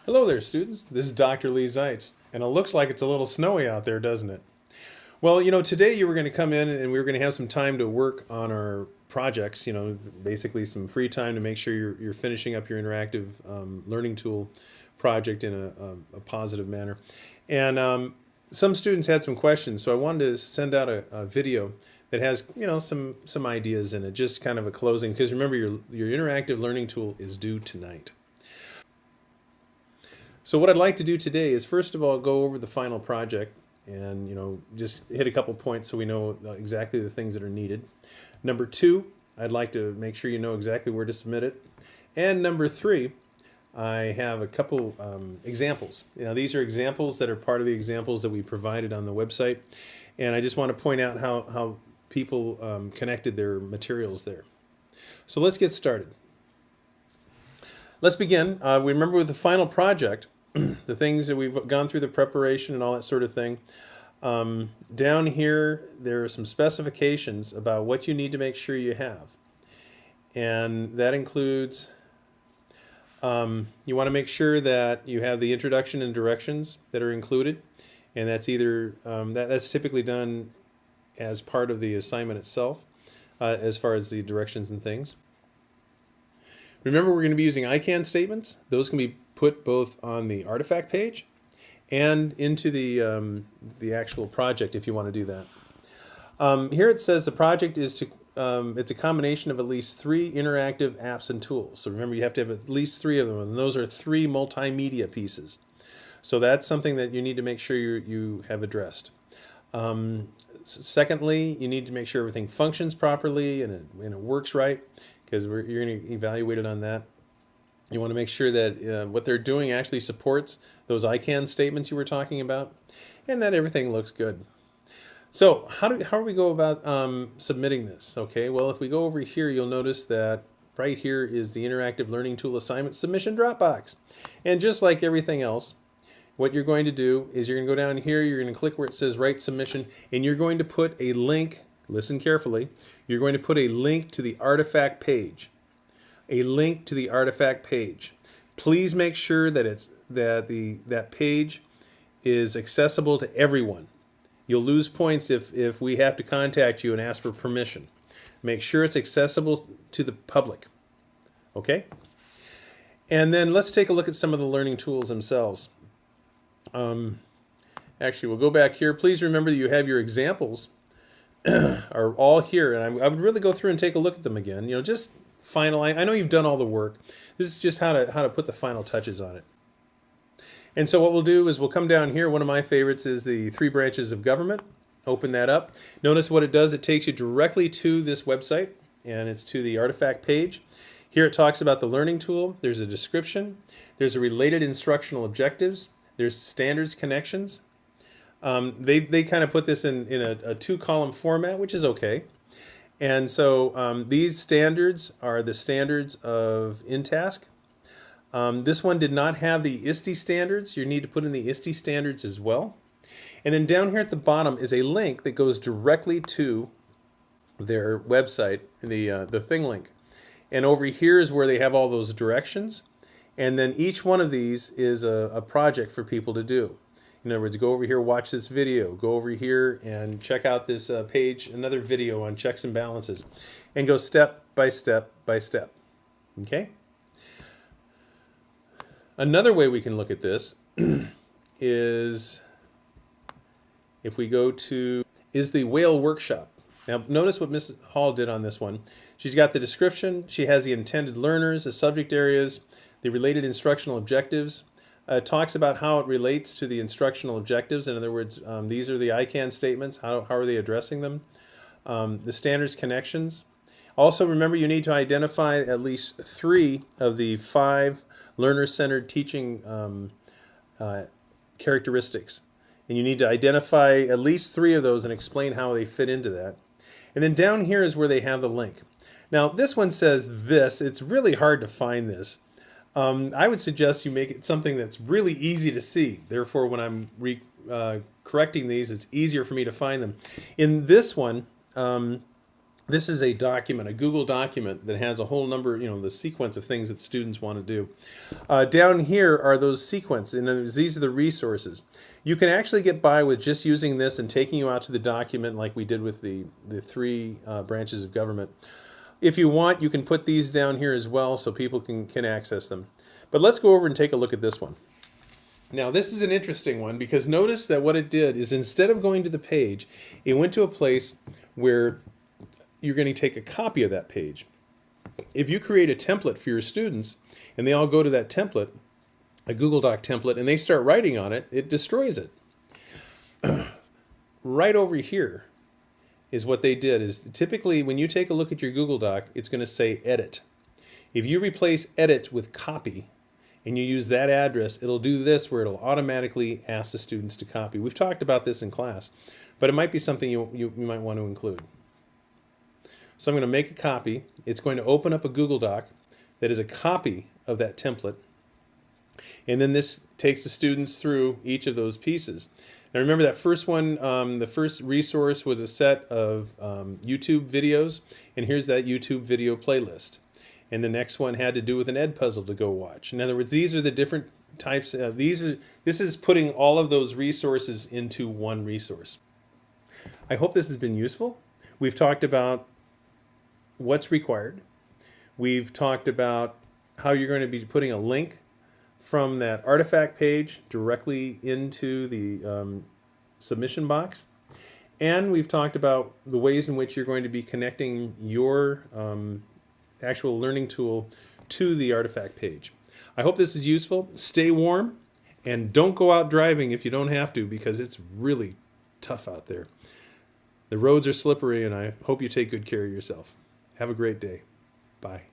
Hello there, students. This is Dr. Lee Zeitz, and it looks like it's a little snowy out there, doesn't it? Well, today you were going to come in and we were going to have some time to work on our projects, basically some free time to make sure you're finishing up your interactive learning tool project in a positive manner. And some students had some questions, so I wanted to send out a video that has, some ideas in it, just kind of a closing, because remember your interactive learning tool is due tonight. So what I'd like to do today is first of all go over the final project and just hit a couple points so we know exactly the things that are needed. Number two, I'd like to make sure you know exactly where to submit it. And number three, I have a couple examples. These are examples that are part of the examples that we provided on the website, and I just want to point out how people connected their materials there. So let's get started. Let's begin. We remember with the final project, the things that we've gone through, the preparation and all that sort of thing. Down here, there are some specifications about what you need to make sure you have. And that includes, you want to make sure that you have the introduction and directions that are included. And that's either, that's typically done as part of the assignment itself, as far as the directions and things. Remember, we're going to be using ICANN statements. Those can be put both on the artifact page and into the actual project if you want to do that. Here it says the project is to it's a combination of at least 3 interactive apps and tools. So remember, you have to have at least 3 of them, and those are 3 multimedia pieces. So that's something that you need to make sure you have addressed. Secondly, you need to make sure everything functions properly and it works right, because you're going to evaluate it on that. You want to make sure that what they're doing actually supports those ICANN statements you were talking about, and that everything looks good. So how do we go about submitting this? Okay, well, if we go over here, you'll notice that right here is the Interactive Learning Tool Assignment Submission Dropbox. And just like everything else, what you're going to do is you're going to go down here, you're going to click where it says Write Submission, and you're going to put a link, listen carefully, you're going to put a link to the artifact page. A link to the artifact page. Please make sure that that page is accessible to everyone. You'll lose points if we have to contact you and ask for permission. Make sure it's accessible to the public. Okay? And then let's take a look at some of the learning tools themselves. Actually, we'll go back here. Please remember that you have your examples are all here, and I would really go through and take a look at them again. Just final. I know you've done all the work. This is just how to put the final touches on it. And so what we'll do is we'll come down here. One of my favorites is the 3 branches of government. Open that up. Notice what it does. It takes you directly to this website, and it's to the artifact page. Here it talks about the learning tool. There's a description. There's a related instructional objectives. There's standards connections. They kind of put this in a 2-column format, which is okay. And so these standards are the standards of InTask. This one did not have the ISTE standards. You need to put in the ISTE standards as well. And then down here at the bottom is a link that goes directly to their website, the thing link. And over here is where they have all those directions. And then each one of these is a project for people to do. In other words, go over here, watch this video. Go over here and check out this page, another video on checks and balances. And go step by step by step. Okay? Another way we can look at this is if we go to, is the Welsh Workshop. Now notice what Mrs. Hall did on this one. She's got the description, she has the intended learners, the subject areas, the related instructional objectives. It talks about how it relates to the instructional objectives. In other words, these are the ICANN statements. How are they addressing them? The standards connections. Also remember, you need to identify at least 3 of the 5 learner-centered teaching characteristics. And you need to identify at least 3 of those and explain how they fit into that. And then down here is where they have the link. Now this one says this. It's really hard to find this. I would suggest you make it something that's really easy to see. Therefore, when I'm correcting these, it's easier for me to find them. In this one, This is a document, a Google document that has a whole number, the sequence of things that students want to do. Down here are those sequence, and these are the resources. You can actually get by with just using this and taking you out to the document like we did with the three branches of government. If you want, you can put these down here as well so people can access them. But let's go over and take a look at this one. Now this is an interesting one because notice that what it did is instead of going to the page, it went to a place where you're going to take a copy of that page. If you create a template for your students and they all go to that template, a Google Doc template, and they start writing on it, it destroys it. Right over here is what they did. Is typically when you take a look at your Google Doc, it's going to say edit. If you replace edit with copy and you use that address, it'll do this where it'll automatically ask the students to copy. We've talked about this in class, but it might be something you might want to include. So I'm going to make a copy. It's going to open up a Google Doc that is a copy of that template. And then this takes the students through each of those pieces. Now remember that first one, the first resource was a set of YouTube videos. And here's that YouTube video playlist. And the next one had to do with an ed puzzle to go watch. In other words, these are the different types. This is putting all of those resources into one resource. I hope this has been useful. We've talked about what's required. We've talked about how you're going to be putting a link from that artifact page directly into the submission box. And we've talked about the ways in which you're going to be connecting your actual learning tool to the artifact page. I hope this is useful. Stay warm and don't go out driving if you don't have to because it's really tough out there. The roads are slippery and I hope you take good care of yourself. Have a great day. Bye.